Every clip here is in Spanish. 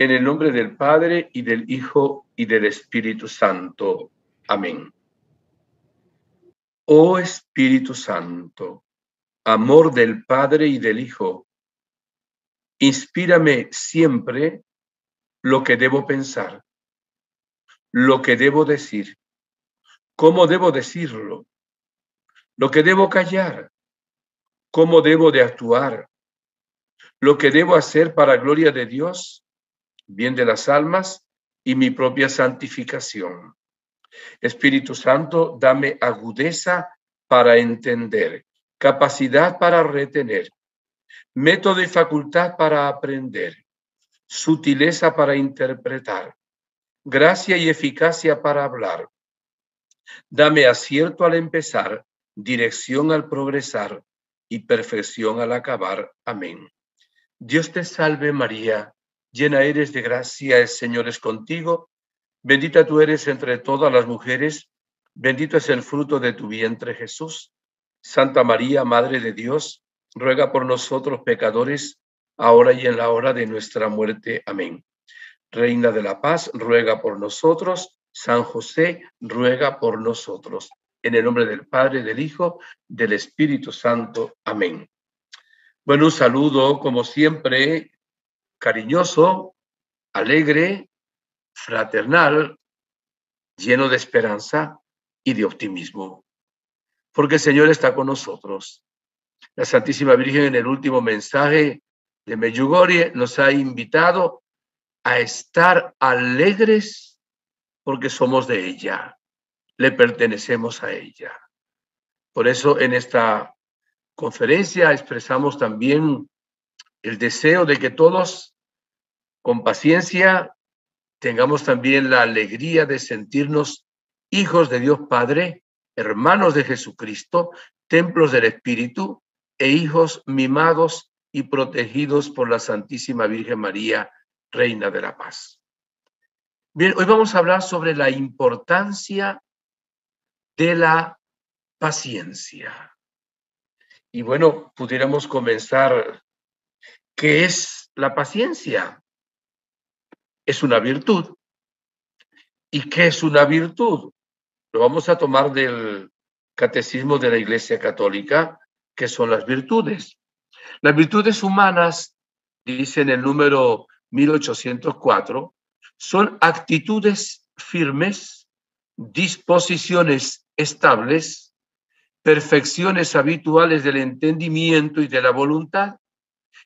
En el nombre del Padre, y del Hijo, y del Espíritu Santo. Amén. Oh Espíritu Santo, amor del Padre y del Hijo, inspírame siempre lo que debo pensar, lo que debo decir, cómo debo decirlo, lo que debo callar, cómo debo de actuar, lo que debo hacer para gloria de Dios, bien de las almas y mi propia santificación. Espíritu Santo, dame agudeza para entender, capacidad para retener, método y facultad para aprender, sutileza para interpretar, gracia y eficacia para hablar. Dame acierto al empezar, dirección al progresar y perfección al acabar. Amén. Dios te salve María, llena eres de gracia, el Señor es contigo. Bendita tú eres entre todas las mujeres, bendito es el fruto de tu vientre, Jesús. Santa María, Madre de Dios, ruega por nosotros pecadores, ahora y en la hora de nuestra muerte. Amén. Reina de la paz, ruega por nosotros. San José, ruega por nosotros. En el nombre del Padre, del Hijo, del Espíritu Santo. Amén. Bueno, un saludo, como siempre, cariñoso, alegre, fraternal, lleno de esperanza y de optimismo, porque el Señor está con nosotros. La Santísima Virgen en el último mensaje de Medjugorje nos ha invitado a estar alegres porque somos de ella, le pertenecemos a ella. Por eso en esta conferencia expresamos también el deseo de que todos con paciencia tengamos también la alegría de sentirnos hijos de Dios Padre, hermanos de Jesucristo, templos del Espíritu e hijos mimados y protegidos por la Santísima Virgen María, Reina de la Paz. Bien, hoy vamos a hablar sobre la importancia de la paciencia. Y bueno, pudiéramos comenzar. ¿Qué es la paciencia? Es una virtud. ¿Y qué es una virtud? Lo vamos a tomar del Catecismo de la Iglesia Católica, que son las virtudes. Las virtudes humanas, dice en el número 1804, son actitudes firmes, disposiciones estables, perfecciones habituales del entendimiento y de la voluntad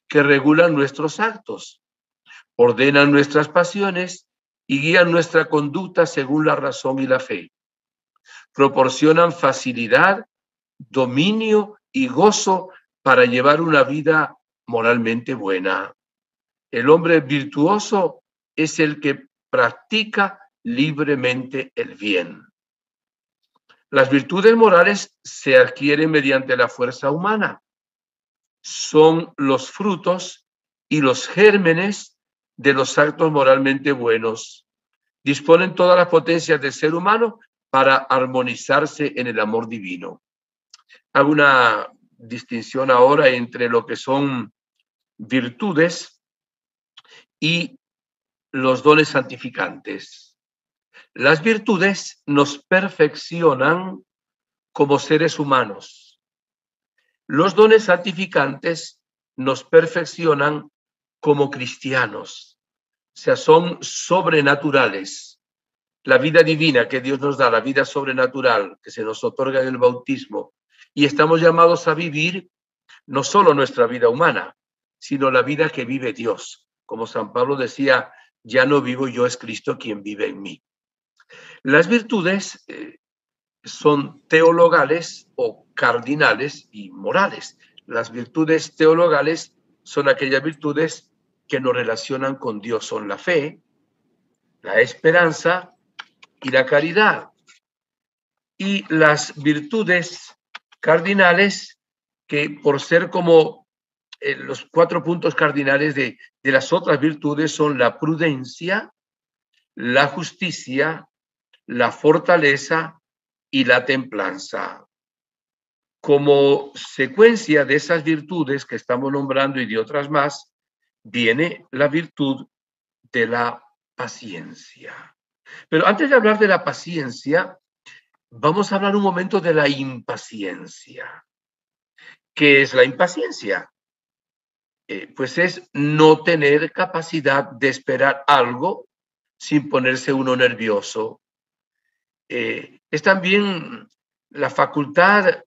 que regulan nuestros actos, ordenan nuestras pasiones y guían nuestra conducta según la razón y la fe. Proporcionan facilidad, dominio y gozo para llevar una vida moralmente buena. El hombre virtuoso es el que practica libremente el bien. Las virtudes morales se adquieren mediante la fuerza humana. Son los frutos y los gérmenes de los actos moralmente buenos. Disponen todas las potencias del ser humano para armonizarse en el amor divino. Hago una distinción ahora entre lo que son virtudes y los dones santificantes. Las virtudes nos perfeccionan como seres humanos. Los dones santificantes nos perfeccionan como cristianos. O sea, son sobrenaturales. La vida divina que Dios nos da, la vida sobrenatural que se nos otorga en el bautismo, y estamos llamados a vivir no solo nuestra vida humana, sino la vida que vive Dios. Como San Pablo decía, ya no vivo yo, es Cristo quien vive en mí. Las virtudes son teologales o cardinales y morales. Las virtudes teologales son aquellas virtudes que nos relacionan con Dios, son la fe, la esperanza y la caridad. Y las virtudes cardinales, que por ser como los 4 puntos cardinales de las otras virtudes, son la prudencia, la justicia, la fortaleza y la templanza. Como secuencia de esas virtudes que estamos nombrando y de otras más, viene la virtud de la paciencia. Pero antes de hablar de la paciencia, vamos a hablar un momento de la impaciencia. ¿Qué es la impaciencia? Pues es no tener capacidad de esperar algo sin ponerse uno nervioso. Es también la facultad,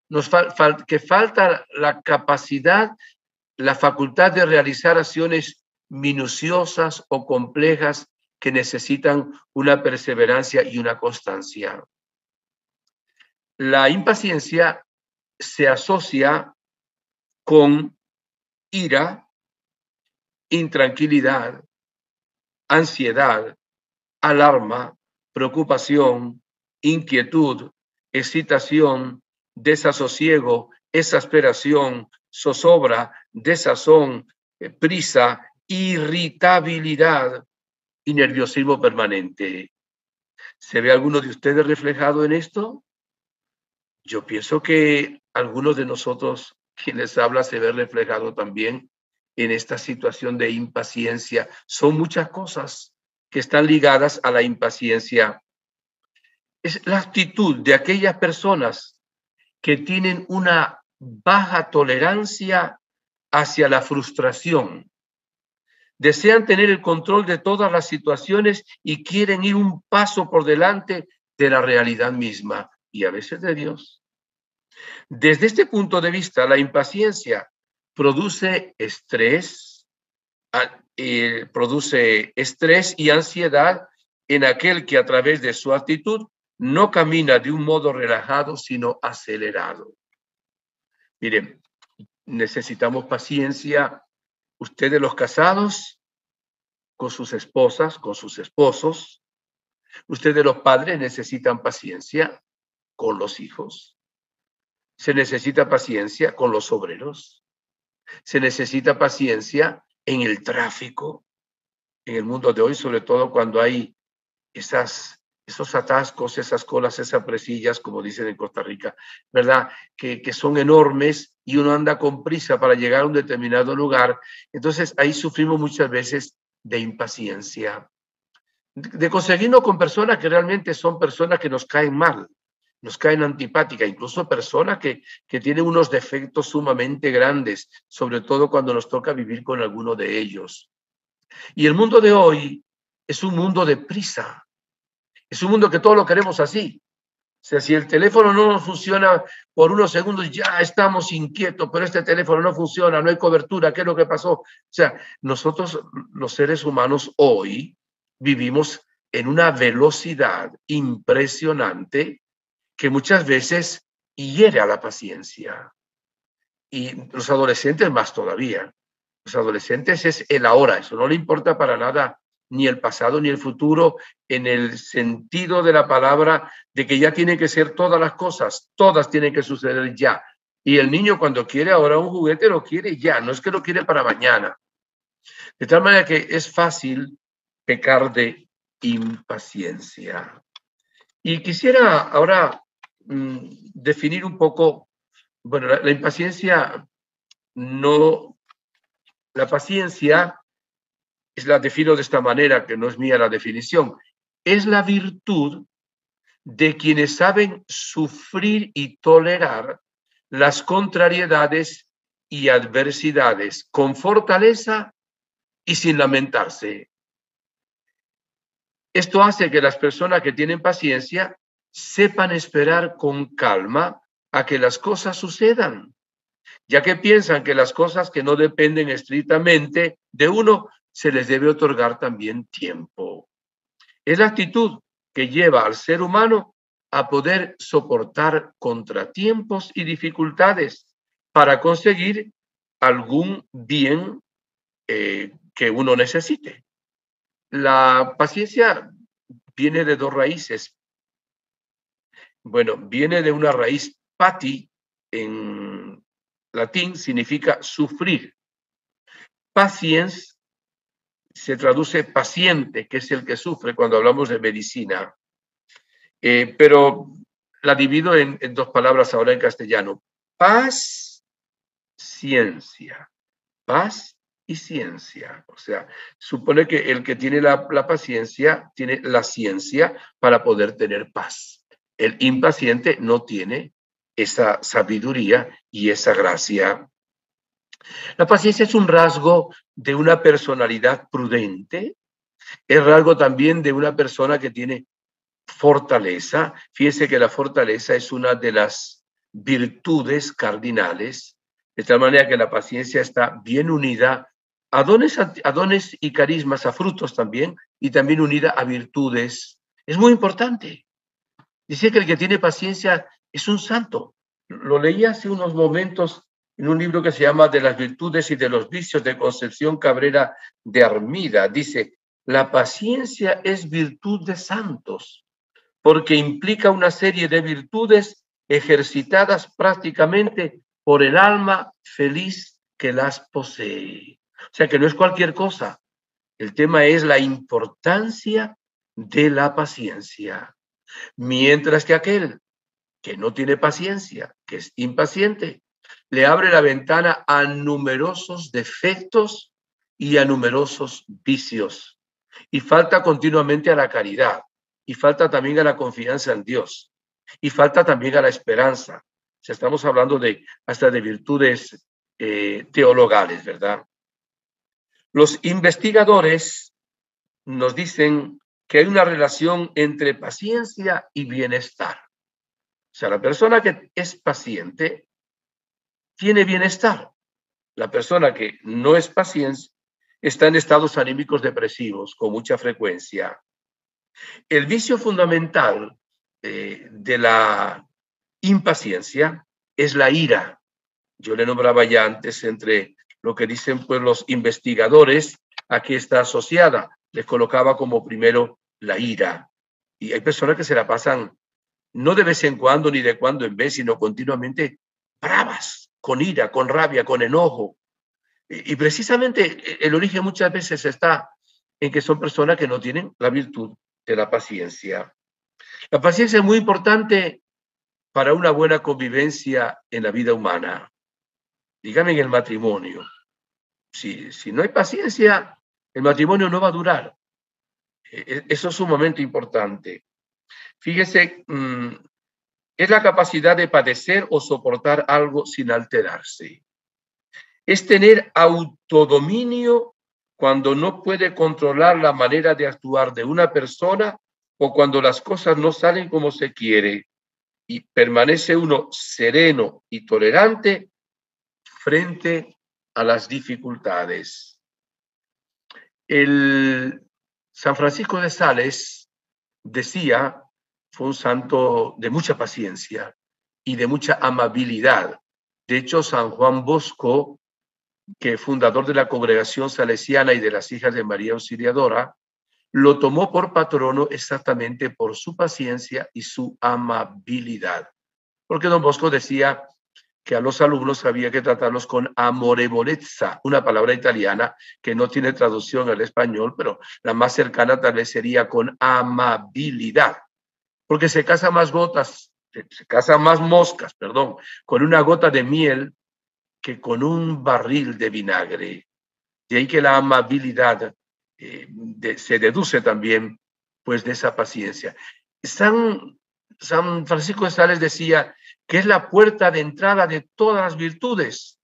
que falta la capacidad, la facultad de realizar acciones minuciosas o complejas que necesitan una perseverancia y una constancia. La impaciencia se asocia con ira, intranquilidad, ansiedad, alarma, preocupación, inquietud, excitación, desasosiego, exasperación, zozobra, desazón, prisa, irritabilidad y nerviosismo permanente. ¿Se ve alguno de ustedes reflejado en esto? Yo pienso que algunos de nosotros, quienes habla, se ve reflejado también en esta situación de impaciencia. Son muchas cosas que están ligadas a la impaciencia. Es la actitud de aquellas personas que tienen una baja tolerancia hacia la frustración. Desean tener el control de todas las situaciones y quieren ir un paso por delante de la realidad misma y a veces de Dios. Desde este punto de vista, la impaciencia produce estrés y ansiedad en aquel que a través de su actitud no camina de un modo relajado, sino acelerado. Miren, necesitamos paciencia. Ustedes los casados, con sus esposas, con sus esposos. Ustedes los padres necesitan paciencia con los hijos. Se necesita paciencia con los obreros. Se necesita paciencia en el tráfico, en el mundo de hoy, sobre todo cuando hay esos atascos, esas colas, esas presillas, como dicen en Costa Rica, ¿verdad? Que son enormes y uno anda con prisa para llegar a un determinado lugar. Entonces ahí sufrimos muchas veces de impaciencia, de conseguirnos con personas que realmente son personas que nos caen mal, nos caen antipáticas, incluso personas que tienen unos defectos sumamente grandes, sobre todo cuando nos toca vivir con alguno de ellos. Y el mundo de hoy es un mundo de prisa, es un mundo que todo lo queremos así. O sea, si el teléfono no funciona por unos segundos, ya estamos inquietos, pero este teléfono no funciona, no hay cobertura, ¿qué es lo que pasó? O sea, nosotros, los seres humanos, hoy vivimos en una velocidad impresionante que muchas veces hiere a la paciencia. Y los adolescentes más todavía. Los adolescentes es el ahora, eso no le importa para nada ni el pasado ni el futuro, en el sentido de la palabra de que ya tienen que ser todas las cosas, todas tienen que suceder ya. Y el niño cuando quiere ahora un juguete lo quiere ya, no es que lo quiere para mañana. De tal manera que es fácil pecar de impaciencia. Y quisiera ahora definir un poco, bueno, la impaciencia no, la paciencia la defino de esta manera, que no es mía la definición, es la virtud de quienes saben sufrir y tolerar las contrariedades y adversidades con fortaleza y sin lamentarse. Esto hace que las personas que tienen paciencia sepan esperar con calma a que las cosas sucedan, ya que piensan que las cosas que no dependen estrictamente de uno se les debe otorgar también tiempo. Es la actitud que lleva al ser humano a poder soportar contratiempos y dificultades para conseguir algún bien que uno necesite. La paciencia viene de dos raíces. Bueno, viene de una raíz pati, en latín significa sufrir. Patience se traduce paciente, que es el que sufre cuando hablamos de medicina. Pero la divido en dos palabras ahora en castellano. Paz, ciencia. Paz y ciencia. O sea, supone que el que tiene la paciencia tiene la ciencia para poder tener paz. El impaciente no tiene esa sabiduría y esa gracia. La paciencia es un rasgo de una personalidad prudente, es rasgo también de una persona que tiene fortaleza. Fíjense que la fortaleza es una de las virtudes cardinales, de tal manera que la paciencia está bien unida a dones y carismas, a frutos también, y también unida a virtudes. Es muy importante. Dice que el que tiene paciencia es un santo. Lo leí hace unos momentos en un libro que se llama De las virtudes y de los vicios, de Concepción Cabrera de Armida. Dice, la paciencia es virtud de santos, porque implica una serie de virtudes ejercitadas prácticamente por el alma feliz que las posee. O sea que no es cualquier cosa. El tema es la importancia de la paciencia. Mientras que aquel que no tiene paciencia, que es impaciente, le abre la ventana a numerosos defectos y a numerosos vicios. Y falta continuamente a la caridad, y falta también a la confianza en Dios, y falta también a la esperanza. O sea, estamos hablando hasta de virtudes teologales, ¿verdad? Los investigadores nos dicen que hay una relación entre paciencia y bienestar. O sea, la persona que es paciente tiene bienestar. La persona que no es paciente está en estados anímicos depresivos con mucha frecuencia. El vicio fundamental de la impaciencia es la ira. Yo le nombraba ya antes entre lo que dicen pues los investigadores, a qué está asociada. Les colocaba como primero la ira. Y hay personas que se la pasan no de vez en cuando ni de cuando en vez, sino continuamente bravas, con ira, con rabia, con enojo. Y precisamente el origen muchas veces está en que son personas que no tienen la virtud de la paciencia. La paciencia es muy importante para una buena convivencia en la vida humana. Dígame en el matrimonio. Si no hay paciencia, el matrimonio no va a durar. Eso es un momento importante. Fíjese, es la capacidad de padecer o soportar algo sin alterarse. Es tener autodominio cuando no puede controlar la manera de actuar de una persona o cuando las cosas no salen como se quiere y permanece uno sereno y tolerante frente a las dificultades. El San Francisco de Sales decía, fue un santo de mucha paciencia y de mucha amabilidad. De hecho, San Juan Bosco, que fundador de la congregación salesiana y de las hijas de María Auxiliadora, lo tomó por patrono exactamente por su paciencia y su amabilidad. Porque don Bosco decía que a los alumnos había que tratarlos con amorevolezza, una palabra italiana que no tiene traducción al español, pero la más cercana tal vez sería con amabilidad, porque se casan más moscas, perdón, con una gota de miel que con un barril de vinagre. De ahí que la amabilidad se deduce también pues de esa paciencia. San Francisco de Sales decía que es la puerta de entrada de todas las virtudes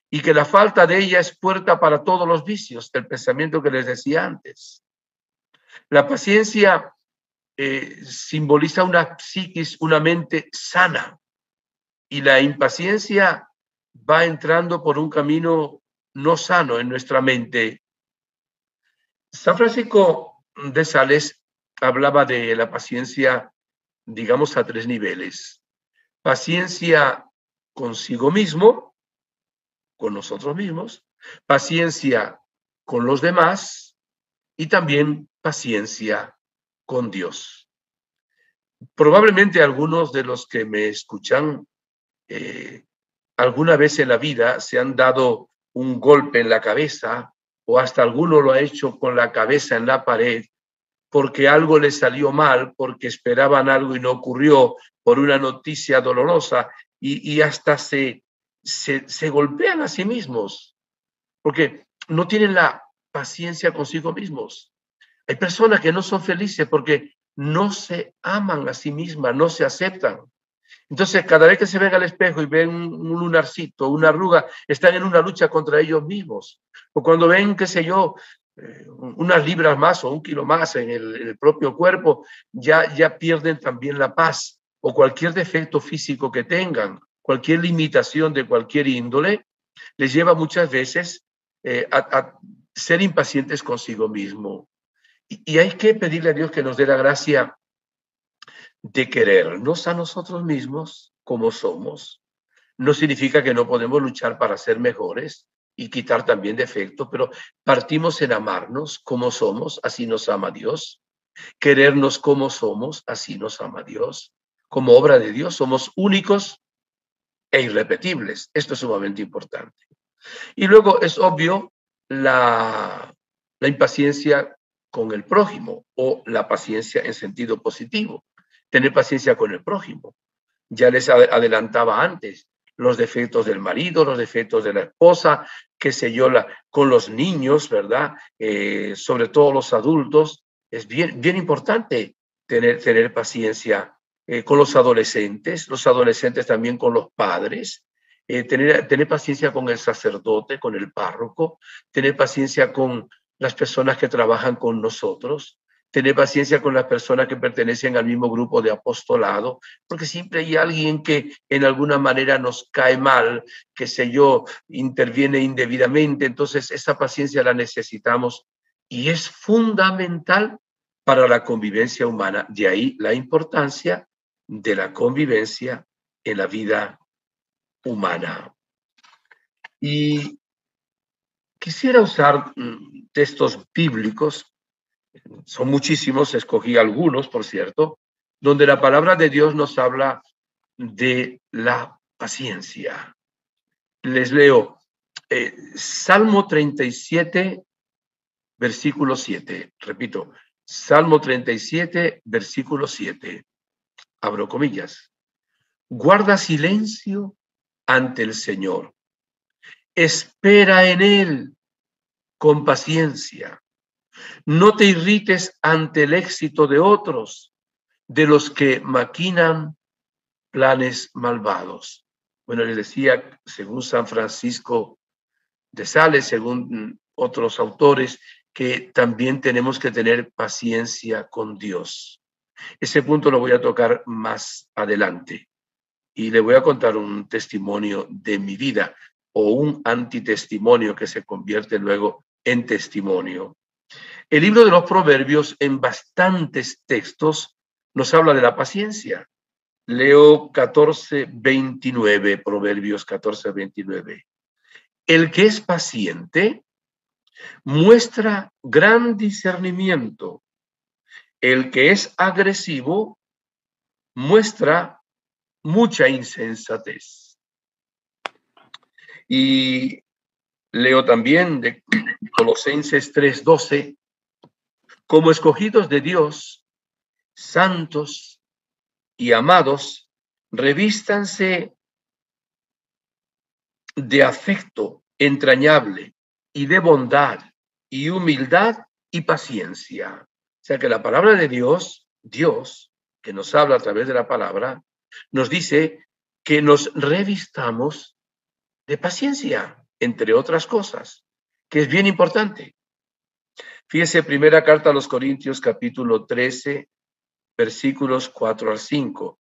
y que la falta de ella es puerta para todos los vicios, el pensamiento que les decía antes. La paciencia simboliza una psiquis, una mente sana, y la impaciencia va entrando por un camino no sano en nuestra mente. San Francisco de Sales hablaba de la paciencia, digamos, a tres niveles. Paciencia consigo mismo, con nosotros mismos, paciencia con los demás y también paciencia con Dios. Probablemente algunos de los que me escuchan alguna vez en la vida se han dado un golpe en la cabeza o hasta alguno lo ha hecho con la cabeza en la pared porque algo les salió mal, porque esperaban algo y no ocurrió, por una noticia dolorosa y hasta se golpean a sí mismos. Porque no tienen la paciencia consigo mismos. Hay personas que no son felices porque no se aman a sí mismas, no se aceptan. Entonces, cada vez que se ven al espejo y ven un lunarcito, una arruga, están en una lucha contra ellos mismos. O cuando ven, qué sé yo, unas libras más o un kilo más en el propio cuerpo, ya pierden también la paz. O cualquier defecto físico que tengan, cualquier limitación de cualquier índole, les lleva muchas veces a ser impacientes consigo mismo. Y hay que pedirle a Dios que nos dé la gracia de querernos a nosotros mismos como somos. No significa que no podemos luchar para ser mejores y quitar también defectos, pero partimos en amarnos como somos, así nos ama Dios. Querernos como somos, así nos ama Dios. Como obra de Dios somos únicos e irrepetibles. Esto es sumamente importante. Y luego es obvio la impaciencia con el prójimo o la paciencia en sentido positivo. Tener paciencia con el prójimo. Ya les adelantaba antes los defectos del marido, los defectos de la esposa, qué sé yo, con los niños, ¿verdad? Sobre todo los adultos. Es bien importante tener paciencia con los adolescentes también con los padres, tener paciencia con el sacerdote, con el párroco, tener paciencia con las personas que trabajan con nosotros, tener paciencia con las personas que pertenecen al mismo grupo de apostolado, porque siempre hay alguien que en alguna manera nos cae mal, que sé yo, interviene indebidamente, entonces esa paciencia la necesitamos y es fundamental para la convivencia humana. De ahí la importancia de la convivencia en la vida humana. Y quisiera usar textos bíblicos, son muchísimos, escogí algunos, por cierto, donde la palabra de Dios nos habla de la paciencia. Les leo Salmo 37, versículo 7. Repito, Salmo 37, versículo 7. Abro comillas. Guarda silencio ante el Señor. Espera en Él con paciencia. No te irrites ante el éxito de otros, de los que maquinan planes malvados. Bueno, les decía, según San Francisco de Sales, según otros autores, que también tenemos que tener paciencia con Dios. Ese punto lo voy a tocar más adelante y le voy a contar un testimonio de mi vida o un antitestimonio que se convierte luego en testimonio. El libro de los Proverbios en bastantes textos nos habla de la paciencia. Leo 14:29, Proverbios 14:29. El que es paciente muestra gran discernimiento. El que es agresivo muestra mucha insensatez. Y leo también de Colosenses 3:12, como escogidos de Dios, santos y amados, revístanse de afecto entrañable y de bondad y humildad y paciencia. O sea que la palabra de Dios, que nos habla a través de la palabra, nos dice que nos revistamos de paciencia, entre otras cosas, que es bien importante. Fíjese, primera carta a los Corintios, capítulo 13, versículos 4 al 5.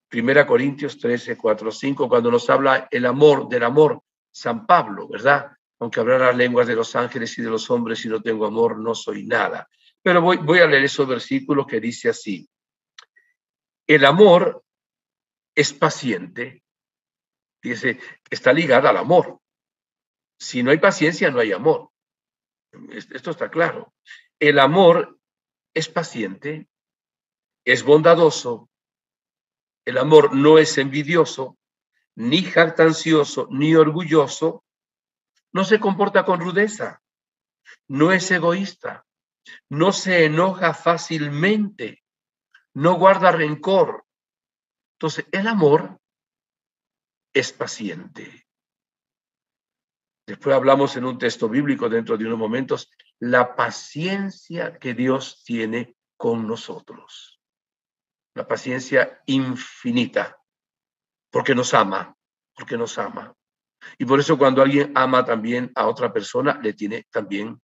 Primera Corintios 13, 4, 5, cuando nos habla del amor, San Pablo, ¿verdad? Aunque hablara lenguas de los ángeles y de los hombres, si no tengo amor, no soy nada. Pero voy a leer esos versículos que dice así. El amor es paciente, dice, está ligada al amor. Si no hay paciencia, no hay amor. Esto está claro. El amor es paciente, es bondadoso. El amor no es envidioso, ni jactancioso, ni orgulloso. No se comporta con rudeza, no es egoísta, no se enoja fácilmente, no guarda rencor. Entonces, el amor es paciente. Después hablamos en un texto bíblico dentro de unos momentos, la paciencia que Dios tiene con nosotros. La paciencia infinita, porque nos ama, porque nos ama. Y por eso cuando alguien ama también a otra persona, le tiene también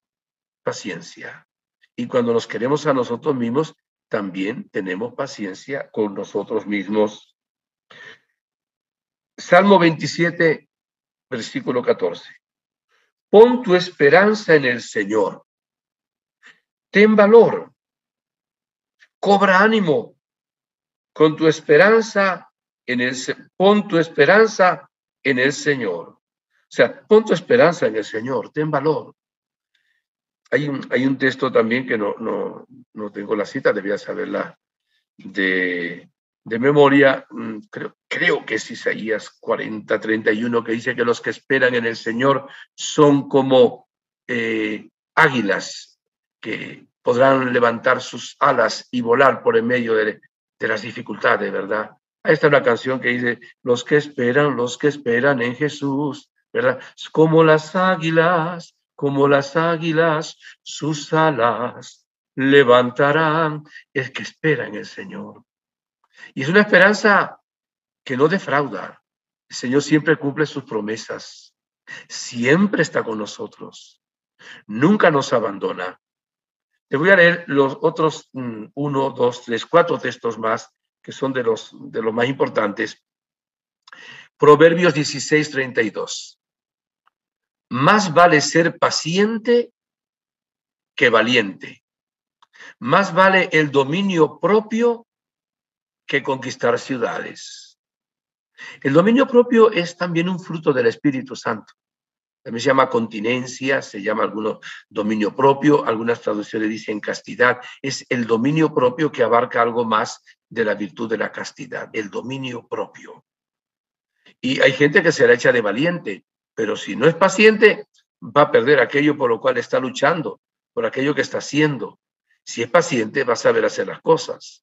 paciencia. Y cuando nos queremos a nosotros mismos, también tenemos paciencia con nosotros mismos. Salmo 27, versículo 14. Pon tu esperanza en el Señor. Ten valor. Cobra ánimo. Con tu esperanza pon tu esperanza en el Señor. O sea, pon tu esperanza en el Señor. Ten valor. Hay un texto también que no tengo la cita, debía saberla de memoria. Creo que es Isaías 40:31, que dice que los que esperan en el Señor son como águilas que podrán levantar sus alas y volar por en medio de las dificultades, ¿verdad? Ahí está una canción que dice, los que esperan en Jesús, ¿verdad? Como las águilas, sus alas levantarán. El que espera en el Señor. Y es una esperanza que no defrauda. El Señor siempre cumple sus promesas. Siempre está con nosotros. Nunca nos abandona. Te voy a leer los otros 1, 2, 3, 4 textos más que son de los más importantes. Proverbios 16:32. Más vale ser paciente que valiente. Más vale el dominio propio que conquistar ciudades. El dominio propio es también un fruto del Espíritu Santo. También se llama continencia, se llama algunos dominio propio, algunas traducciones dicen castidad. Es el dominio propio que abarca algo más de la virtud de la castidad, el dominio propio. Y hay gente que se la echa de valiente, pero si no es paciente, va a perder aquello por lo cual está luchando, por aquello que está haciendo. Si es paciente, va a saber hacer las cosas.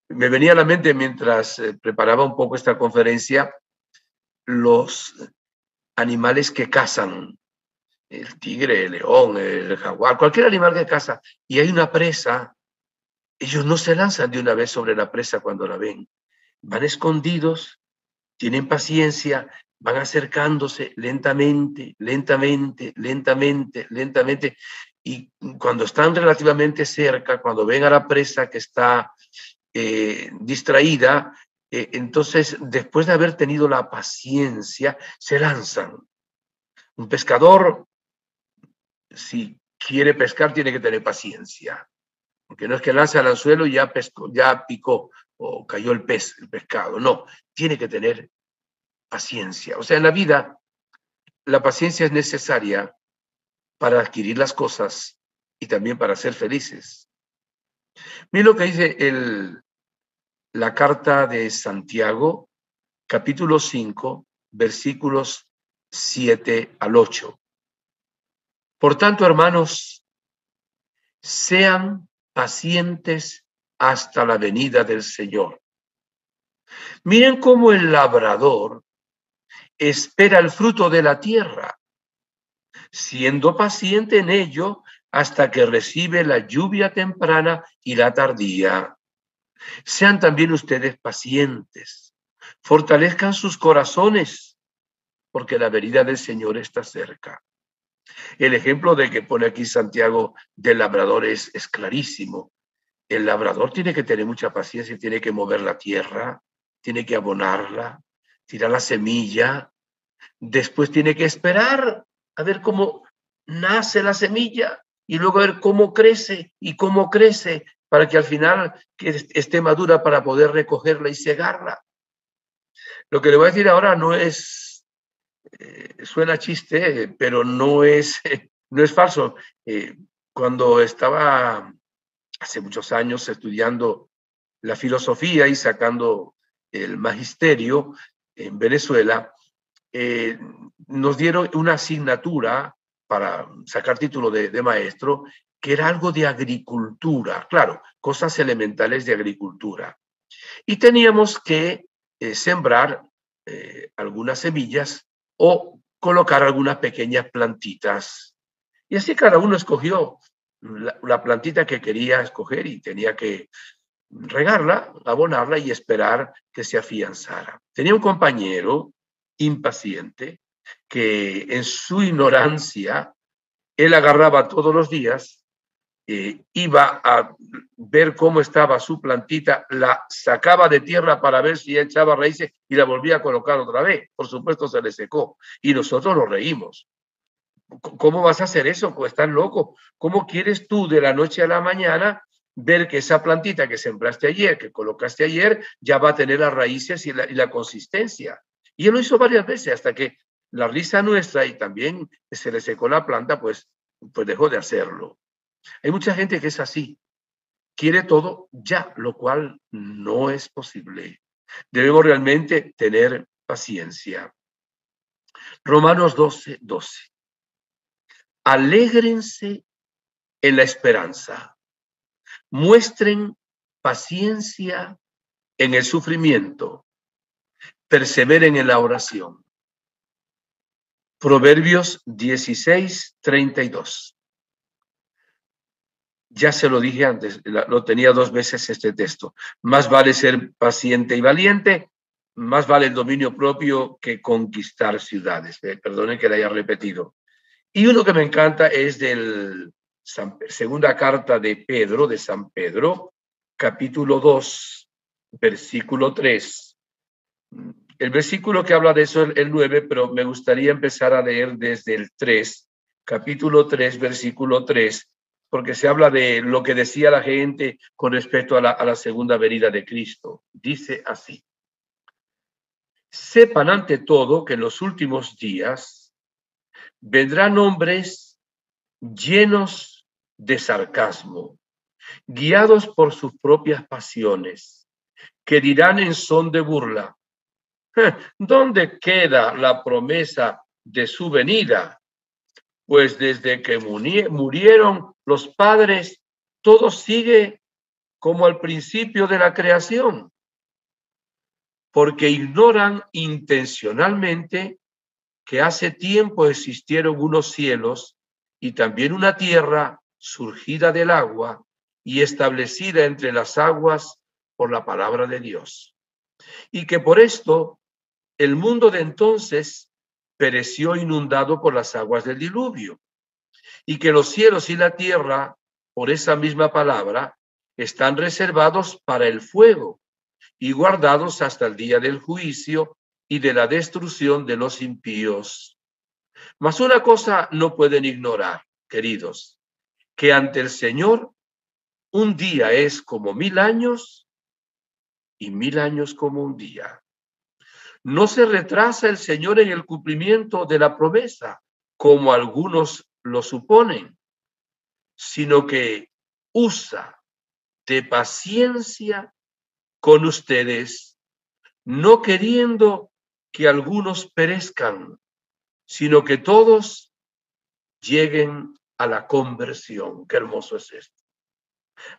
Me venía a la mente mientras preparaba un poco esta conferencia, los animales que cazan, el tigre, el león, el jaguar, cualquier animal que caza, y hay una presa, ellos no se lanzan de una vez sobre la presa cuando la ven. Van escondidos, tienen paciencia, van acercándose lentamente, lentamente, lentamente, lentamente, y cuando están relativamente cerca, cuando ven a la presa que está distraída, entonces, después de haber tenido la paciencia, se lanzan. Un pescador, si quiere pescar, tiene que tener paciencia. Porque no es que lanza el anzuelo y ya pescó, ya picó o cayó el pescado. No, tiene que tener paciencia. O sea, en la vida, la paciencia es necesaria para adquirir las cosas y también para ser felices. Miren lo que dice la carta de Santiago, capítulo 5, versículos 7 al 8. Por tanto, hermanos, sean pacientes hasta la venida del Señor. Miren cómo el labrador espera el fruto de la tierra, siendo paciente en ello hasta que recibe la lluvia temprana y la tardía. Sean también ustedes pacientes, fortalezcan sus corazones, porque la venida del Señor está cerca. El ejemplo de que pone aquí Santiago del labrador es clarísimo. El labrador tiene que tener mucha paciencia, tiene que mover la tierra, tiene que abonarla, tirar la semilla, después tiene que esperar a ver cómo nace la semilla y luego a ver cómo crece para que al final que esté madura para poder recogerla y cegarla. Lo que le voy a decir ahora no es, suena chiste, pero no es falso. Cuando estaba hace muchos años estudiando la filosofía y sacando el magisterio en Venezuela, nos dieron una asignatura para sacar título de maestro, que era algo de agricultura, claro, cosas elementales de agricultura. Y teníamos que sembrar algunas semillas o colocar algunas pequeñas plantitas. Y así cada uno escogió la plantita que quería escoger y tenía que regarla, abonarla y esperar que se afianzara. Tenía un compañero impaciente que en su ignorancia, él agarraba todos los días, iba a ver cómo estaba su plantita, la sacaba de tierra para ver si echaba raíces y la volvía a colocar otra vez. Por supuesto se le secó y nosotros nos reímos. ¿Cómo vas a hacer eso? Pues estás loco. ¿Cómo quieres tú de la noche a la mañana ver que esa plantita que sembraste ayer, que colocaste ayer, ya va a tener las raíces y la consistencia? Y él lo hizo varias veces hasta que la risa nuestra y también se le secó la planta, pues dejó de hacerlo. Hay mucha gente que es así, quiere todo ya, lo cual no es posible. Debemos realmente tener paciencia. Romanos 12:12. Alégrense en la esperanza, muestren paciencia en el sufrimiento, perseveren en la oración. Proverbios 16:32. Ya se lo dije antes, lo tenía 2 veces este texto. Más vale ser paciente y valiente, más vale el dominio propio que conquistar ciudades. Perdonen que la haya repetido. Y uno que me encanta es del segunda carta de Pedro, de San Pedro, capítulo 2, versículo 3. El versículo que habla de eso es el 9, pero me gustaría empezar a leer desde el 3, capítulo 3, versículo 3, porque se habla de lo que decía la gente con respecto a la segunda venida de Cristo. Dice así: sepan ante todo que en los últimos días vendrán hombres llenos de sarcasmo, guiados por sus propias pasiones, que dirán en son de burla: ¿dónde queda la promesa de su venida? Pues desde que murieron los padres, todo sigue como al principio de la creación, porque ignoran intencionalmente que hace tiempo existieron unos cielos y también una tierra surgida del agua y establecida entre las aguas por la palabra de Dios. Y que por esto el mundo de entonces pereció inundado por las aguas del diluvio. Y que los cielos y la tierra, por esa misma palabra, están reservados para el fuego y guardados hasta el día del juicio y de la destrucción de los impíos. Mas una cosa no pueden ignorar, queridos, que ante el Señor un día es como 1000 años y 1000 años como un día. No se retrasa el Señor en el cumplimiento de la promesa, como algunos lo suponen, sino que usa de paciencia con ustedes, no queriendo que algunos perezcan, sino que todos lleguen a la conversión. Qué hermoso es esto.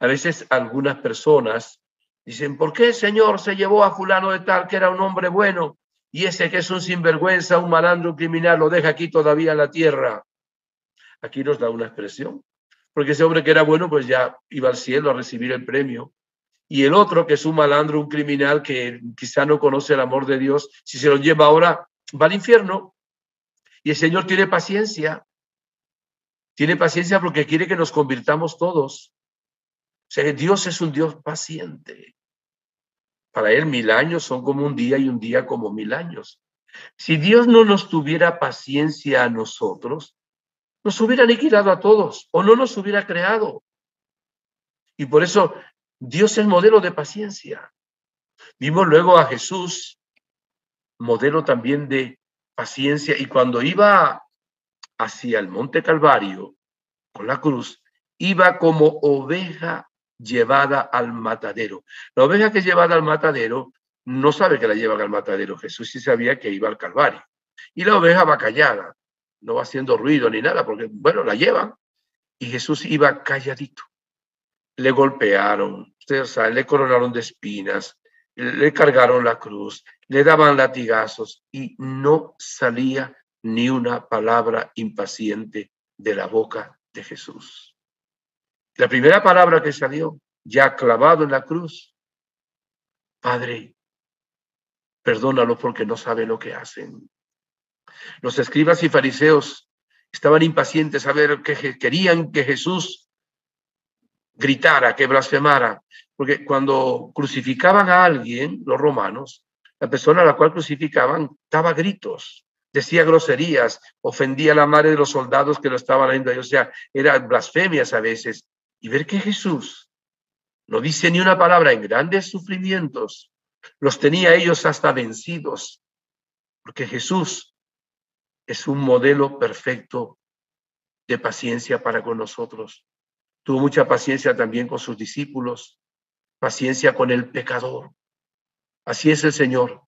A veces algunas personas dicen: ¿por qué el Señor se llevó a fulano de tal, que era un hombre bueno, y ese que es un sinvergüenza, un malandro, un criminal, lo deja aquí todavía en la tierra? Aquí nos da una expresión, porque ese hombre que era bueno, pues ya iba al cielo a recibir el premio. Y el otro, que es un malandro, un criminal, que quizá no conoce el amor de Dios, si se lo lleva ahora, va al infierno. Y el Señor tiene paciencia porque quiere que nos convirtamos todos. O sea, Dios es un Dios paciente. Para Él 1000 años son como un día y un día como 1000 años. Si Dios no nos tuviera paciencia a nosotros, nos hubiera aniquilado a todos o no nos hubiera creado. Y por eso Dios es modelo de paciencia. Vimos luego a Jesús, modelo también de paciencia, y cuando iba hacia el Monte Calvario con la cruz, iba como oveja llevada al matadero. La oveja que es llevada al matadero no sabe que la llevan al matadero. Jesús sí sabía que iba al Calvario. Y la oveja va callada, no va haciendo ruido ni nada, porque, bueno, la llevan. Y Jesús iba calladito. Le golpearon, ustedes saben, le coronaron de espinas, le cargaron la cruz, le daban latigazos y no salía ni una palabra impaciente de la boca de Jesús. La primera palabra que salió, ya clavado en la cruz: Padre, perdónalo porque no saben lo que hacen. Los escribas y fariseos estaban impacientes a ver que querían que Jesús gritara, que blasfemara, porque cuando crucificaban a alguien, los romanos, la persona a la cual crucificaban daba gritos, decía groserías, ofendía a la madre de los soldados que lo estaban haciendo, o sea, eran blasfemias a veces. Y ver que Jesús no dice ni una palabra en grandes sufrimientos, los tenía ellos hasta vencidos, porque Jesús es un modelo perfecto de paciencia para con nosotros. Tuvo mucha paciencia también con sus discípulos, paciencia con el pecador. Así es el Señor.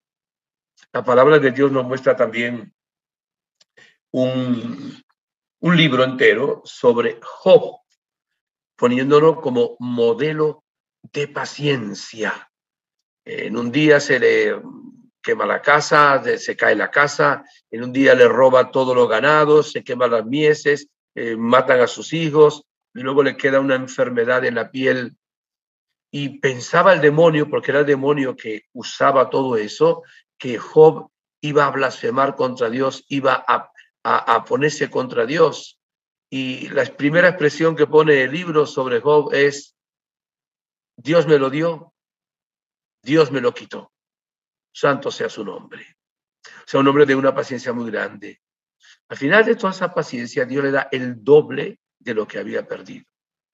La palabra de Dios nos muestra también un libro entero sobre Job, poniéndolo como modelo de paciencia. En un día se le quema la casa, se cae la casa, en un día le roba todos los ganados, se queman las mieses, matan a sus hijos, y luego le queda una enfermedad en la piel. Y pensaba el demonio, porque era el demonio que usaba todo eso, que Job iba a blasfemar contra Dios, iba a ponerse contra Dios. Y la primera expresión que pone el libro sobre Job es: Dios me lo dio, Dios me lo quitó. Santo sea su nombre. O sea, un hombre de una paciencia muy grande. Al final de toda esa paciencia, Dios le da el doble de lo que había perdido.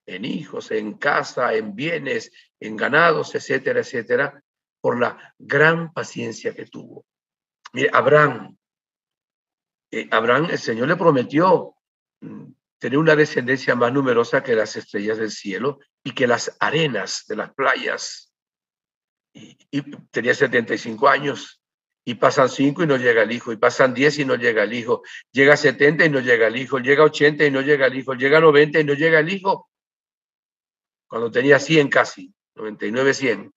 En hijos, en casa, en bienes, en ganados, etcétera, etcétera, por la gran paciencia que tuvo. Mire, Abraham, el Señor le prometió tener una descendencia más numerosa que las estrellas del cielo y que las arenas de las playas. Y tenía 75 años, y pasan 5 y no llega el hijo, y pasan 10 y no llega el hijo, llega 70 y no llega el hijo, llega 80 y no llega el hijo, llega 90 y no llega el hijo. Cuando tenía 100 casi, 99, 100,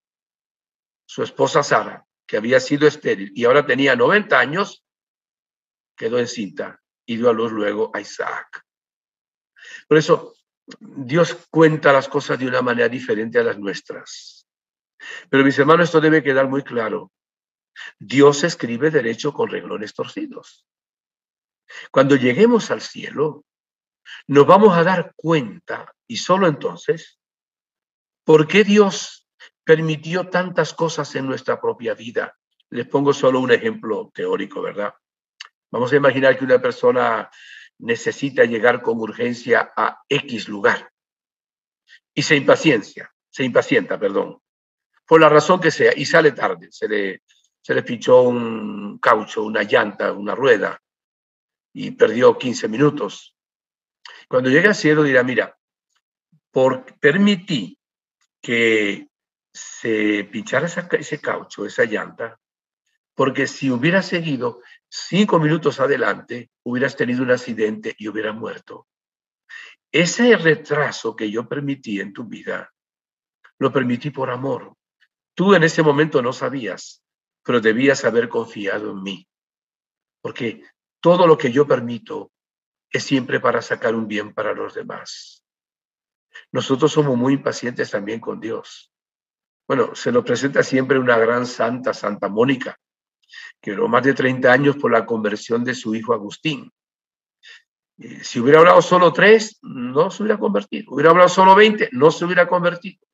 su esposa Sara, que había sido estéril y ahora tenía 90 años, quedó encinta y dio a luz luego a Isaac. Por eso, Dios cuenta las cosas de una manera diferente a las nuestras. Pero mis hermanos, esto debe quedar muy claro. Dios escribe derecho con renglones torcidos. Cuando lleguemos al cielo, nos vamos a dar cuenta, y solo entonces, por qué Dios permitió tantas cosas en nuestra propia vida. Les pongo solo un ejemplo teórico, ¿verdad? Vamos a imaginar que una persona necesita llegar con urgencia a X lugar y se impacienta, por la razón que sea, y sale tarde, se le pinchó un caucho, una llanta, una rueda, y perdió 15 minutos. Cuando llegue al cielo dirá: mira, permití que se pinchara ese caucho, esa llanta, porque si hubieras seguido 5 minutos adelante, hubieras tenido un accidente y hubieras muerto. Ese retraso que yo permití en tu vida, lo permití por amor. Tú en ese momento no sabías, pero debías haber confiado en mí, porque todo lo que yo permito es siempre para sacar un bien para los demás. Nosotros somos muy impacientes también con Dios. Bueno, se nos presenta siempre una gran santa, Santa Mónica, que duró más de 30 años por la conversión de su hijo Agustín. Si hubiera hablado solo 3, no se hubiera convertido. Hubiera hablado solo 20, no se hubiera convertido.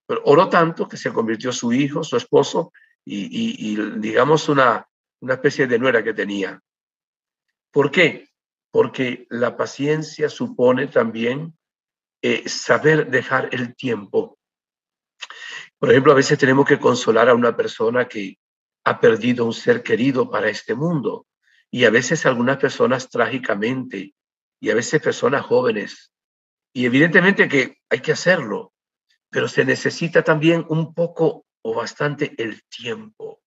Pero oró tanto que se convirtió su hijo, su esposo y digamos una especie de nuera que tenía. ¿Por qué? Porque la paciencia supone también saber dejar el tiempo. Por ejemplo, a veces tenemos que consolar a una persona que ha perdido un ser querido para este mundo. Y a veces algunas personas trágicamente, y a veces personas jóvenes. Y evidentemente que hay que hacerlo, pero se necesita también un poco o bastante el tiempo.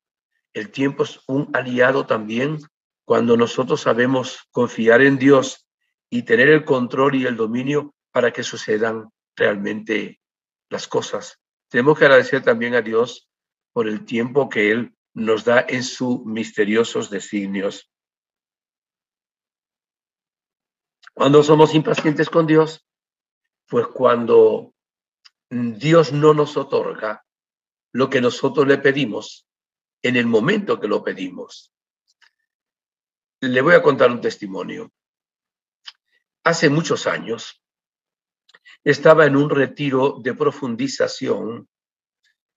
El tiempo es un aliado también cuando nosotros sabemos confiar en Dios y tener el control y el dominio para que sucedan realmente las cosas. Tenemos que agradecer también a Dios por el tiempo que Él nos da en sus misteriosos designios. Cuando somos impacientes con Dios, pues cuando Dios no nos otorga lo que nosotros le pedimos en el momento que lo pedimos. Le voy a contar un testimonio. Hace muchos años estaba en un retiro de profundización,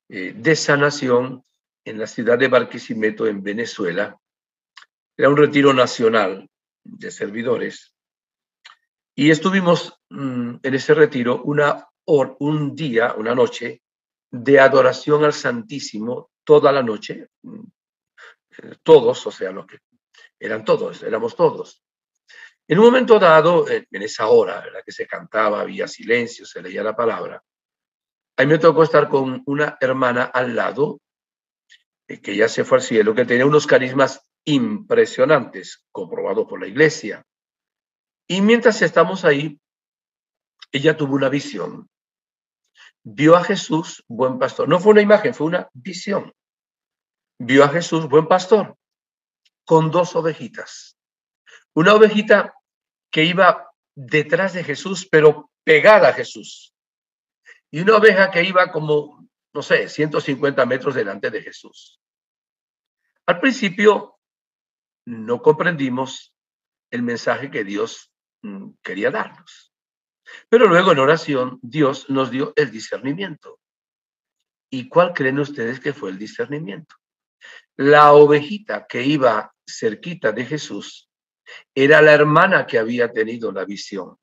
de sanación en la ciudad de Barquisimeto, en Venezuela. Era un retiro nacional de servidores. Y estuvimos en ese retiro un día, una noche, de adoración al Santísimo, toda la noche. Todos, o sea, éramos todos. En un momento dado, en esa hora en la que se cantaba, había silencio, se leía la palabra, a mí me tocó estar con una hermana al lado, que ya se fue al cielo, que tenía unos carismas impresionantes, comprobados por la iglesia. Y mientras estamos ahí, ella tuvo una visión. Vio a Jesús, buen pastor. No fue una imagen, fue una visión. Vio a Jesús, buen pastor, con dos ovejitas. Una ovejita que iba detrás de Jesús, pero pegada a Jesús. Y una oveja que iba como, no sé, 150 metros delante de Jesús. Al principio no comprendimos el mensaje que Dios quería darnos. Pero luego en oración Dios nos dio el discernimiento. ¿Y cuál creen ustedes que fue el discernimiento? La ovejita que iba cerquita de Jesús era la hermana que había tenido la visión.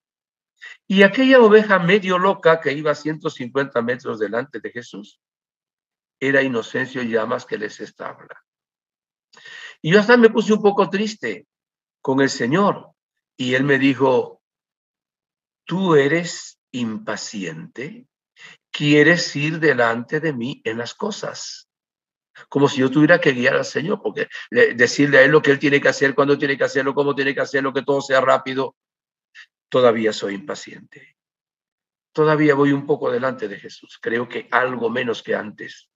Y aquella oveja medio loca que iba a 150 metros delante de Jesús era Inocencio Llamas, que les habla. Y yo hasta me puse un poco triste con el Señor. Y él me dijo, tú eres impaciente, quieres ir delante de mí en las cosas. Como si yo tuviera que guiar al Señor, porque decirle a él lo que él tiene que hacer, cuándo tiene que hacerlo, cómo tiene que hacerlo, que todo sea rápido. Todavía soy impaciente. Todavía voy un poco delante de Jesús. Creo que algo menos que antes.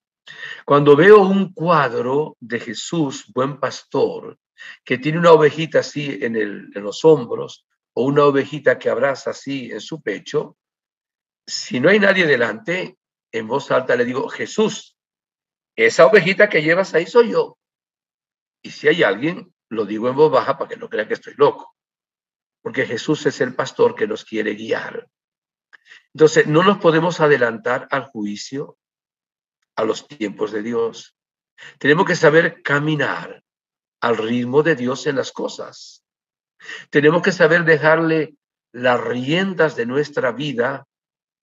Cuando veo un cuadro de Jesús, buen pastor, que tiene una ovejita así en los hombros, o una ovejita que abraza así en su pecho, si no hay nadie delante, en voz alta le digo, Jesús, esa ovejita que llevas ahí soy yo. Y si hay alguien, lo digo en voz baja para que no crea que estoy loco. Porque Jesús es el pastor que nos quiere guiar. Entonces, no nos podemos adelantar al juicio, a los tiempos de Dios. Tenemos que saber caminar al ritmo de Dios en las cosas. Tenemos que saber dejarle las riendas de nuestra vida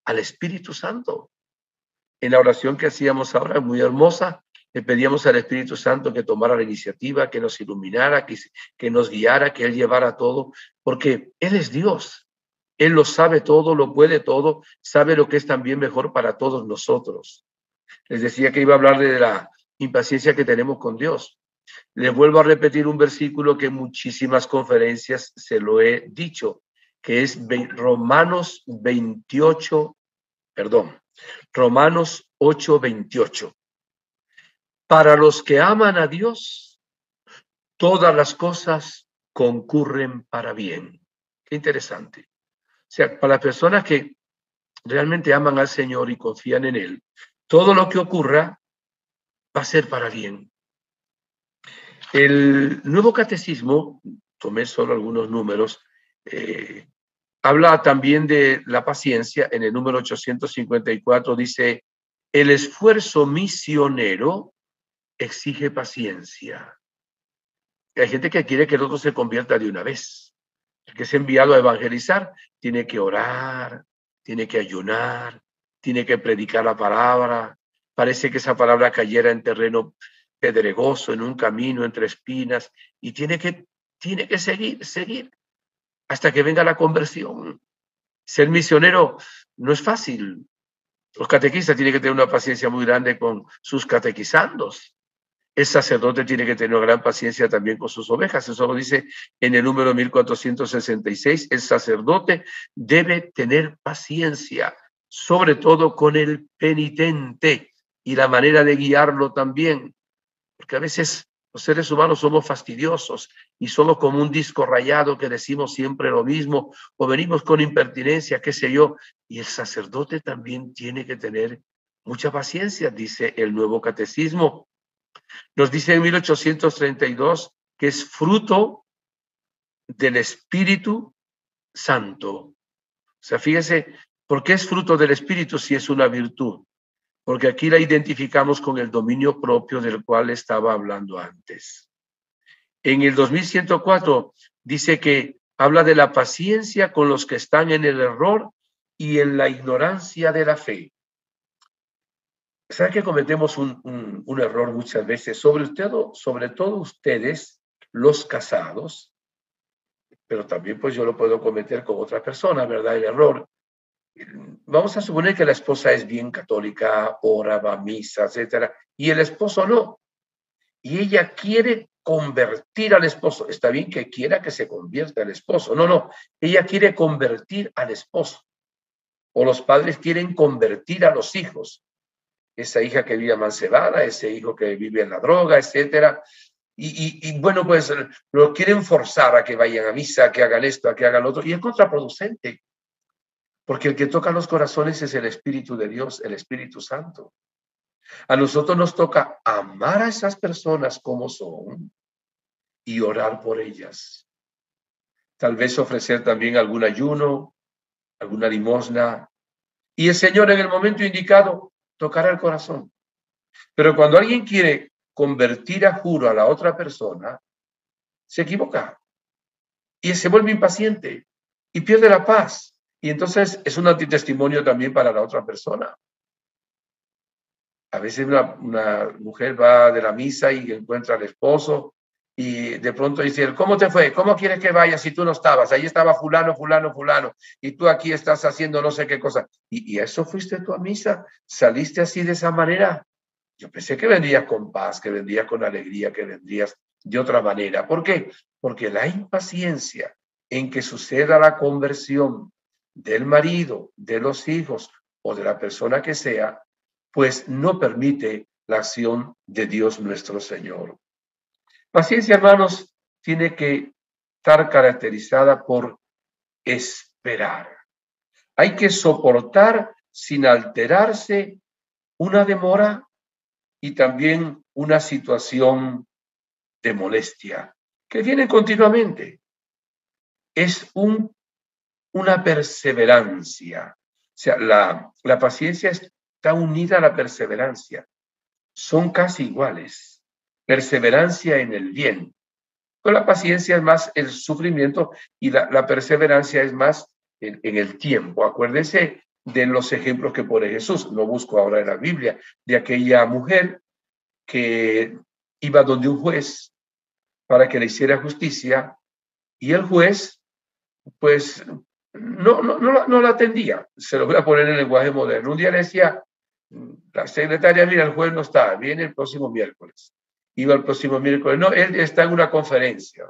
al Espíritu Santo. En la oración que hacíamos ahora, muy hermosa, le pedíamos al Espíritu Santo que tomara la iniciativa, que nos iluminara, que nos guiara, que Él llevara todo, porque Él es Dios. Él lo sabe todo, lo puede todo, sabe lo que es también mejor para todos nosotros. Les decía que iba a hablar de la impaciencia que tenemos con Dios. Les vuelvo a repetir un versículo que en muchísimas conferencias se lo he dicho, que es Romanos 8:28. Para los que aman a Dios, todas las cosas concurren para bien. Qué interesante. O sea, para las personas que realmente aman al Señor y confían en Él, todo lo que ocurra va a ser para bien. El Nuevo Catecismo, tomé solo algunos números, habla también de la paciencia. En el número 854 dice, el esfuerzo misionero exige paciencia. Hay gente que quiere que el otro se convierta de una vez. El que es enviado a evangelizar tiene que orar, tiene que ayunar, tiene que predicar la palabra. Parece que esa palabra cayera en terreno pedregoso, en un camino entre espinas, y tiene que seguir hasta que venga la conversión. Ser misionero no es fácil. Los catequistas tienen que tener una paciencia muy grande con sus catequizandos. El sacerdote tiene que tener una gran paciencia también con sus ovejas. Eso lo dice en el número 1466. El sacerdote debe tener paciencia, sobre todo con el penitente, y la manera de guiarlo también. Porque a veces Los seres humanos somos fastidiosos y somos como un disco rayado que decimos siempre lo mismo o venimos con impertinencia, qué sé yo. Y el sacerdote también tiene que tener mucha paciencia, dice el Nuevo Catecismo. Nos dice en 1832 que es fruto del Espíritu Santo. O sea, fíjese, ¿por qué es fruto del Espíritu si es una virtud? Porque aquí la identificamos con el dominio propio del cual estaba hablando antes. En el 2104 dice que habla de la paciencia con los que están en el error y en la ignorancia de la fe. ¿Sabe que cometemos un error muchas veces? Sobre todo ustedes, los casados, pero también pues yo lo puedo cometer con otra persona, ¿verdad? El error. Vamos a suponer que la esposa es bien católica, ora, va a misa, etcétera, y el esposo no. Y ella quiere convertir al esposo. Está bien que quiera que se convierta el esposo. No, no. Ella quiere convertir al esposo. O los padres quieren convertir a los hijos. Esa hija que vive amancebada, ese hijo que vive en la droga, etcétera. Y bueno, pues lo quieren forzar a que vayan a misa, a que hagan esto, a que hagan lo otro. Y es contraproducente. Porque el que toca los corazones es el Espíritu de Dios, el Espíritu Santo. A nosotros nos toca amar a esas personas como son y orar por ellas. Tal vez ofrecer también algún ayuno, alguna limosna. Y el Señor en el momento indicado tocará el corazón. Pero cuando alguien quiere convertir a juro a la otra persona, se equivoca y se vuelve impaciente y pierde la paz. Y entonces es un antitestimonio también para la otra persona. A veces una mujer va de la misa y encuentra al esposo y de pronto dice, ¿cómo te fue? ¿Cómo quieres que vaya si tú no estabas? Ahí estaba fulano, fulano, fulano, y tú aquí estás haciendo no sé qué cosa. ¿Y eso fuiste tú a misa? ¿Saliste así de esa manera? Yo pensé que vendrías con paz, que vendrías con alegría, que vendrías de otra manera. ¿Por qué? Porque la impaciencia en que suceda la conversión del marido, de los hijos o de la persona que sea, pues no permite la acción de Dios nuestro Señor. Paciencia, hermanos, tiene que estar caracterizada por esperar. Hay que soportar sin alterarse una demora y también una situación de molestia que viene continuamente. Es una perseverancia. O sea, la paciencia está unida a la perseverancia. Son casi iguales. Perseverancia en el bien. Pero la paciencia es más el sufrimiento y la perseverancia es más en el tiempo. Acuérdense de los ejemplos que pone Jesús. No busco ahora en la Biblia, de aquella mujer que iba donde un juez para que le hiciera justicia y el juez, pues, no la atendía. Se lo voy a poner en el lenguaje moderno. Un día le decía, la secretaria, mira, el juez no está, viene el próximo miércoles. Iba el próximo miércoles, no, él está en una conferencia.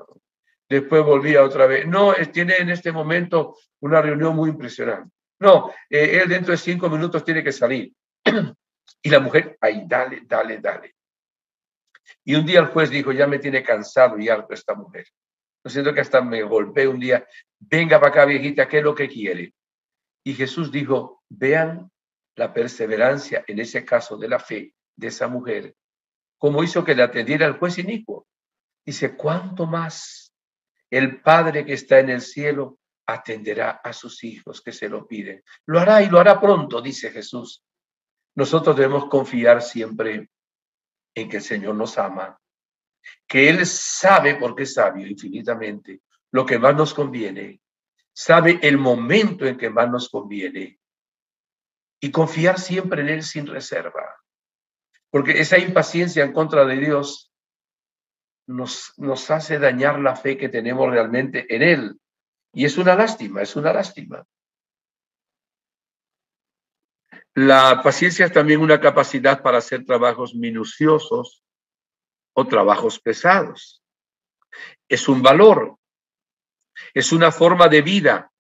Después volvía otra vez, no, él tiene en este momento una reunión muy impresionante. No, él dentro de 5 minutos tiene que salir. Y la mujer, ahí, dale. Y un día el juez dijo, ya me tiene cansado y harto esta mujer. Lo siento que hasta me golpeé un día, venga para acá, viejita, ¿qué es lo que quiere? Y Jesús dijo, vean la perseverancia, en ese caso de la fe de esa mujer, como hizo que le atendiera el juez inicuo. Dice, ¿cuánto más el Padre que está en el cielo atenderá a sus hijos que se lo piden? Lo hará y lo hará pronto, dice Jesús. Nosotros debemos confiar siempre en que el Señor nos ama, que Él sabe, porque es sabio infinitamente, lo que más nos conviene, sabe el momento en que más nos conviene, y confiar siempre en Él sin reserva, porque esa impaciencia en contra de Dios nos hace dañar la fe que tenemos realmente en Él, y es una lástima, es una lástima. La paciencia es también una capacidad para hacer trabajos minuciosos o trabajos pesados. Es un valor, es una forma de vida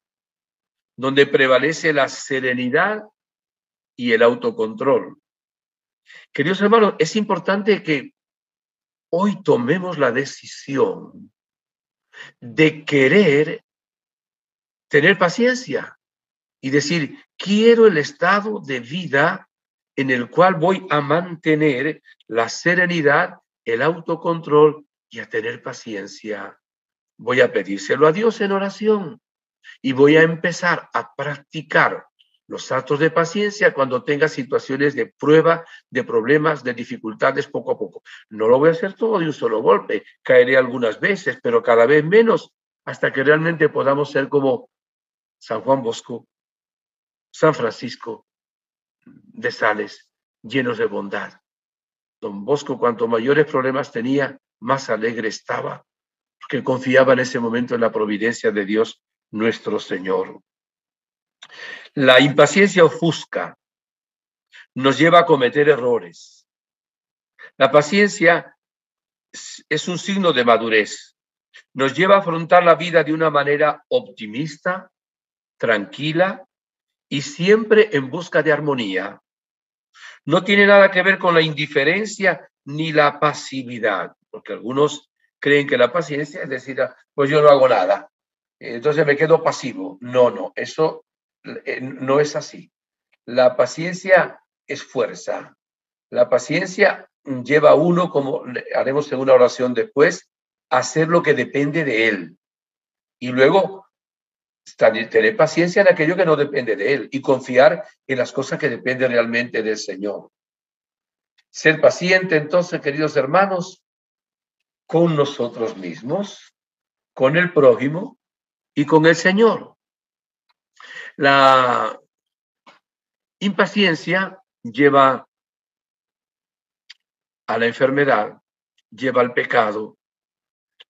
donde prevalece la serenidad y el autocontrol. Queridos hermanos, es importante que hoy tomemos la decisión de querer tener paciencia y decir, quiero el estado de vida en el cual voy a mantener la serenidad, el autocontrol y a tener paciencia. Voy a pedírselo a Dios en oración y voy a empezar a practicar los actos de paciencia cuando tenga situaciones de prueba, de problemas, de dificultades poco a poco. No lo voy a hacer todo de un solo golpe, caeré algunas veces, pero cada vez menos, hasta que realmente podamos ser como San Juan Bosco, San Francisco de Sales, llenos de bondad. Don Bosco, cuanto mayores problemas tenía, más alegre estaba, porque confiaba en ese momento en la providencia de Dios nuestro Señor. La impaciencia ofusca, nos lleva a cometer errores. La paciencia es un signo de madurez. Nos lleva a afrontar la vida de una manera optimista, tranquila y siempre en busca de armonía. No tiene nada que ver con la indiferencia ni la pasividad, porque algunos creen que la paciencia es decir, pues yo no hago nada, entonces me quedo pasivo. No, eso no es así. La paciencia es fuerza. La paciencia lleva a uno, como haremos en una oración después, a hacer lo que depende de él. Y luego tener paciencia en aquello que no depende de él y confiar en las cosas que dependen realmente del Señor. Ser paciente, entonces, queridos hermanos, con nosotros mismos, con el prójimo y con el Señor. La impaciencia lleva a la enfermedad, lleva al pecado.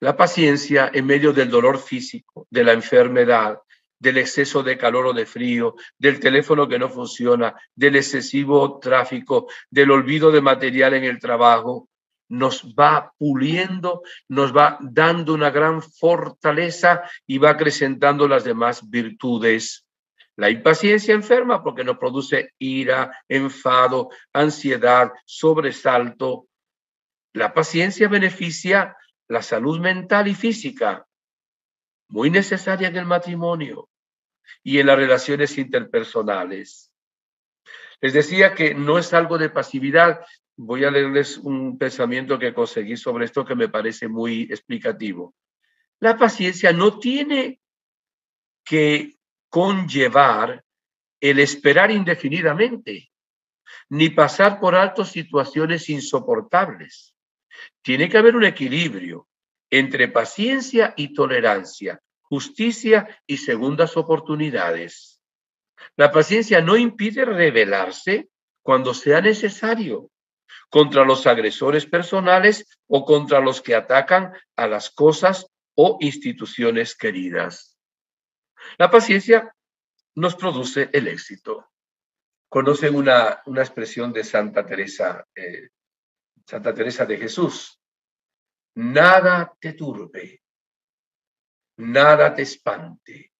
La paciencia en medio del dolor físico, de la enfermedad, del exceso de calor o de frío, del teléfono que no funciona, del excesivo tráfico, del olvido de material en el trabajo, nos va puliendo, nos va dando una gran fortaleza y va acrecentando las demás virtudes. La impaciencia enferma porque nos produce ira, enfado, ansiedad, sobresalto. La paciencia beneficia la salud mental y física, muy necesaria en el matrimonio y en las relaciones interpersonales. Les decía que no es algo de pasividad. Voy a leerles un pensamiento que conseguí sobre esto que me parece muy explicativo. La paciencia no tiene que conllevar el esperar indefinidamente, ni pasar por alto situaciones insoportables. Tiene que haber un equilibrio entre paciencia y tolerancia, justicia y segundas oportunidades. La paciencia no impide rebelarse cuando sea necesario contra los agresores personales o contra los que atacan a las cosas o instituciones queridas. La paciencia nos produce el éxito. Conocen una expresión de Santa Teresa de Jesús. Nada te turbe, nada te espante,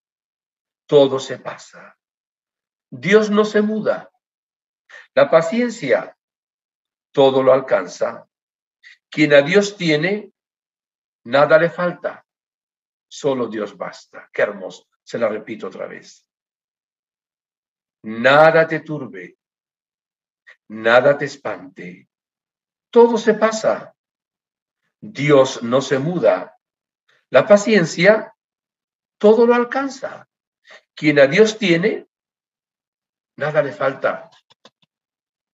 todo se pasa. Dios no se muda. La paciencia todo lo alcanza. Quien a Dios tiene, nada le falta. Solo Dios basta. Qué hermoso. Se la repito otra vez. Nada te turbe, nada te espante. Todo se pasa. Dios no se muda. La paciencia todo lo alcanza. Quien a Dios tiene, nada le falta.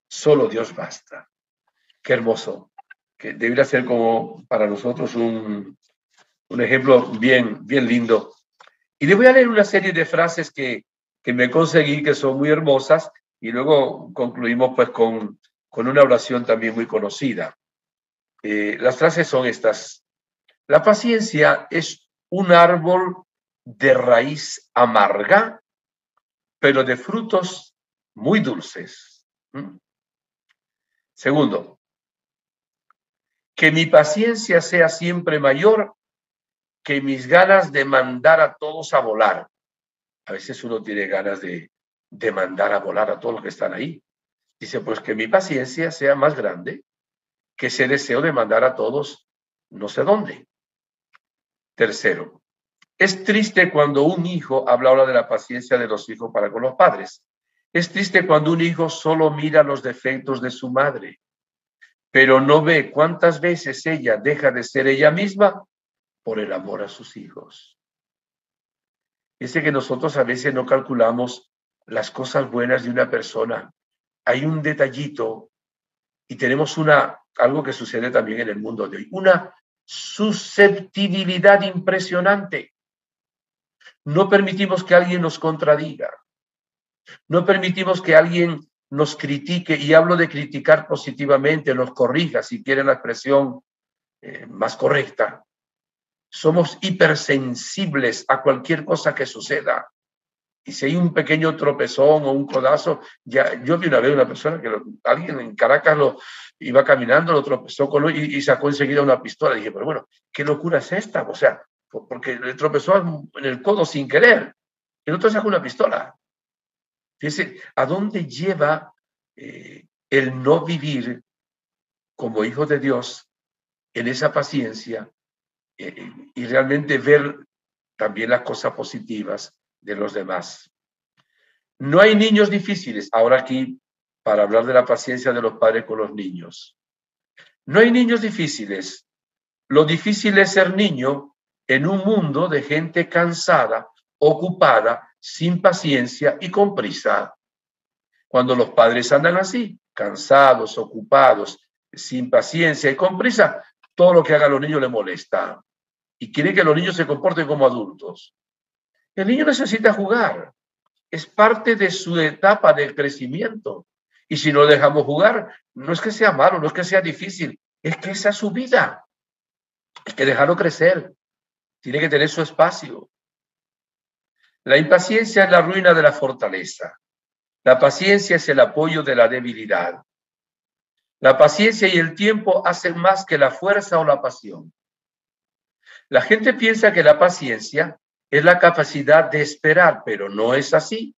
Solo Dios basta. Qué hermoso. Que debería ser como para nosotros un ejemplo bien lindo. Y le voy a leer una serie de frases que me conseguí, que son muy hermosas, y luego concluimos pues con una oración también muy conocida. Las frases son estas. La paciencia es un árbol de raíz amarga, pero de frutos muy dulces. Segundo, que mi paciencia sea siempre mayor que mis ganas de mandar a todos a volar. A veces uno tiene ganas de mandar a volar a todos los que están ahí. Dice, pues que mi paciencia sea más grande que ese deseo de mandar a todos no sé dónde. Tercero, es triste cuando un hijo, habla ahora de la paciencia de los hijos para con los padres, es triste cuando un hijo solo mira los defectos de su madre, pero no ve cuántas veces ella deja de ser ella misma por el amor a sus hijos. Dice que nosotros a veces no calculamos las cosas buenas de una persona. Hay un detallito y tenemos algo que sucede también en el mundo de hoy, una susceptibilidad impresionante. No permitimos que alguien nos contradiga. No permitimos que alguien nos critique, y hablo de criticar positivamente, nos corrija, si quieren la expresión más correcta. Somos hipersensibles a cualquier cosa que suceda. Y si hay un pequeño tropezón o un codazo, ya yo vi una vez una persona que alguien en Caracas iba caminando, lo tropezó y sacó enseguida una pistola. Y dije, pero bueno, ¿qué locura es esta? O sea, porque le tropezó en el codo sin querer. Y el otro sacó una pistola. Fíjense, ¿a dónde lleva el no vivir como hijos de Dios en esa paciencia y realmente ver también las cosas positivas de los demás? No hay niños difíciles. Ahora aquí, para hablar de la paciencia de los padres con los niños. No hay niños difíciles. Lo difícil es ser niño en un mundo de gente cansada, ocupada, sin paciencia y con prisa. Cuando los padres andan así, cansados, ocupados, sin paciencia y con prisa, todo lo que hagan los niños les molesta. Y quieren que los niños se comporten como adultos. El niño necesita jugar. Es parte de su etapa de crecimiento. Y si no lo dejamos jugar, no es que sea malo, no es que sea difícil, es que esa es su vida. Hay que dejarlo crecer. Tiene que tener su espacio. La impaciencia es la ruina de la fortaleza. La paciencia es el apoyo de la debilidad. La paciencia y el tiempo hacen más que la fuerza o la pasión. La gente piensa que la paciencia es la capacidad de esperar, pero no es así.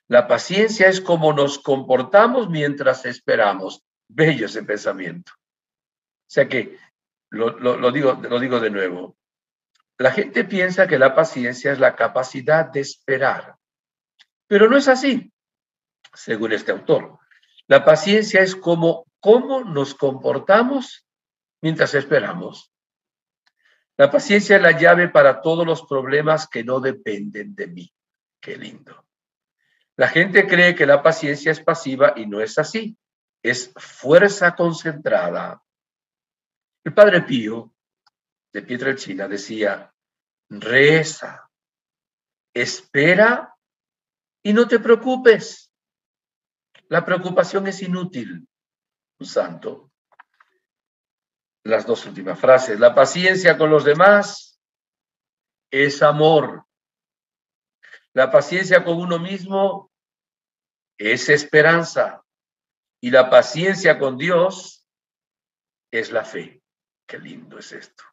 La paciencia es cómo nos comportamos mientras esperamos. Bello ese pensamiento. O sea que, lo digo de nuevo, la gente piensa que la paciencia es la capacidad de esperar, pero no es así, según este autor. La paciencia es cómo nos comportamos mientras esperamos. La paciencia es la llave para todos los problemas que no dependen de mí. Qué lindo. La gente cree que la paciencia es pasiva y no es así. Es fuerza concentrada. El Padre Pío de Pietrelcina decía, reza, espera y no te preocupes. La preocupación es inútil. Un santo. Las dos últimas frases. La paciencia con los demás es amor. La paciencia con uno mismo es esperanza. Y la paciencia con Dios es la fe. Qué lindo es esto.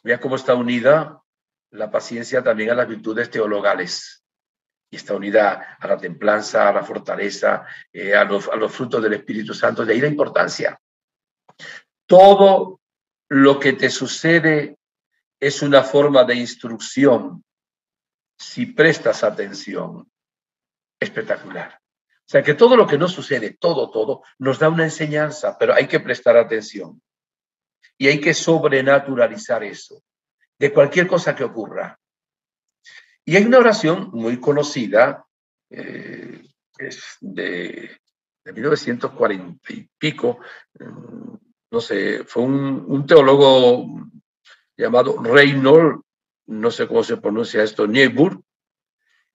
Vea cómo está unida la paciencia también a las virtudes teologales. Y está unida a la templanza, a la fortaleza, a los frutos del Espíritu Santo. De ahí la importancia. Todo lo que te sucede es una forma de instrucción si prestas atención. Espectacular. O sea que todo lo que nos sucede, todo, nos da una enseñanza, pero hay que prestar atención. Y hay que sobrenaturalizar eso, de cualquier cosa que ocurra. Y hay una oración muy conocida, es de 1940 y pico, no sé, fue un teólogo llamado Reinhold, no sé cómo se pronuncia esto, Niebuhr.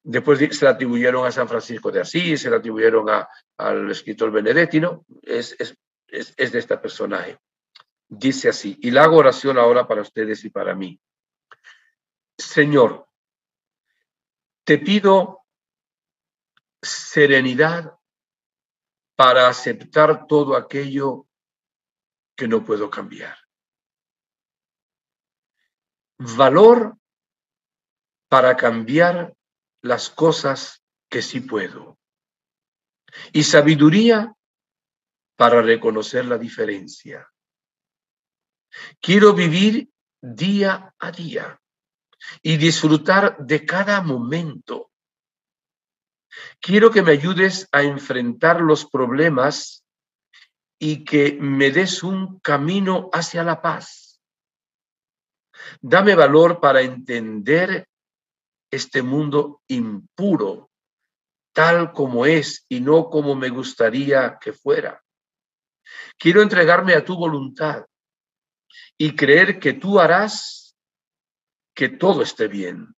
Después se le atribuyeron a San Francisco de Asís, se le atribuyeron al escritor benedettino, es de este personaje. Dice así, y la hago oración ahora para ustedes y para mí. Señor, te pido serenidad para aceptar todo aquello que no puedo cambiar. Valor para cambiar las cosas que sí puedo. Y sabiduría para reconocer la diferencia. Quiero vivir día a día y disfrutar de cada momento. Quiero que me ayudes a enfrentar los problemas y que me des un camino hacia la paz. Dame valor para entender este mundo impuro, tal como es y no como me gustaría que fuera. Quiero entregarme a tu voluntad y creer que tú harás que todo esté bien.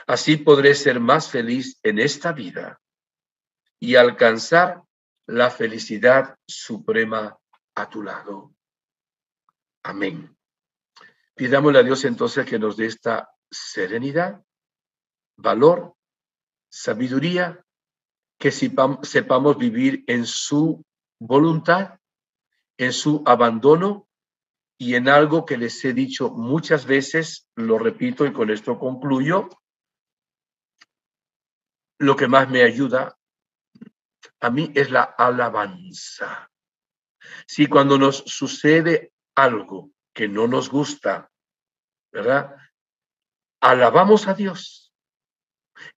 Así podré ser más feliz en esta vida y alcanzar la felicidad suprema a tu lado. Amén. Pidámosle a Dios entonces que nos dé esta serenidad, valor, sabiduría, que sepamos vivir en su voluntad, en su abandono y en algo que les he dicho muchas veces, lo repito y con esto concluyo, lo que más me ayuda a mí es la alabanza. Si cuando nos sucede algo que no nos gusta, ¿verdad? Alabamos a Dios.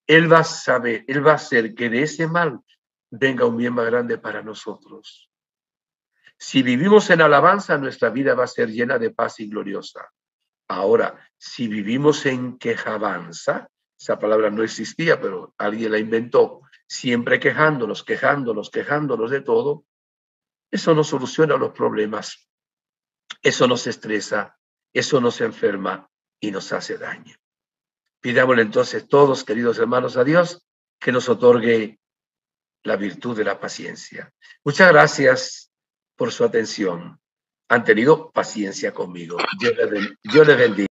Él va a saber, Él va a hacer que de ese mal venga un bien más grande para nosotros. Si vivimos en alabanza, nuestra vida va a ser llena de paz y gloriosa. Ahora, si vivimos en quejabanza, esa palabra no existía, pero alguien la inventó, siempre quejándonos de todo, eso no soluciona los problemas, eso nos estresa, eso nos enferma y nos hace daño. Pidámosle entonces todos, queridos hermanos, a Dios que nos otorgue la virtud de la paciencia. Muchas gracias por su atención. Han tenido paciencia conmigo. Dios les bendiga.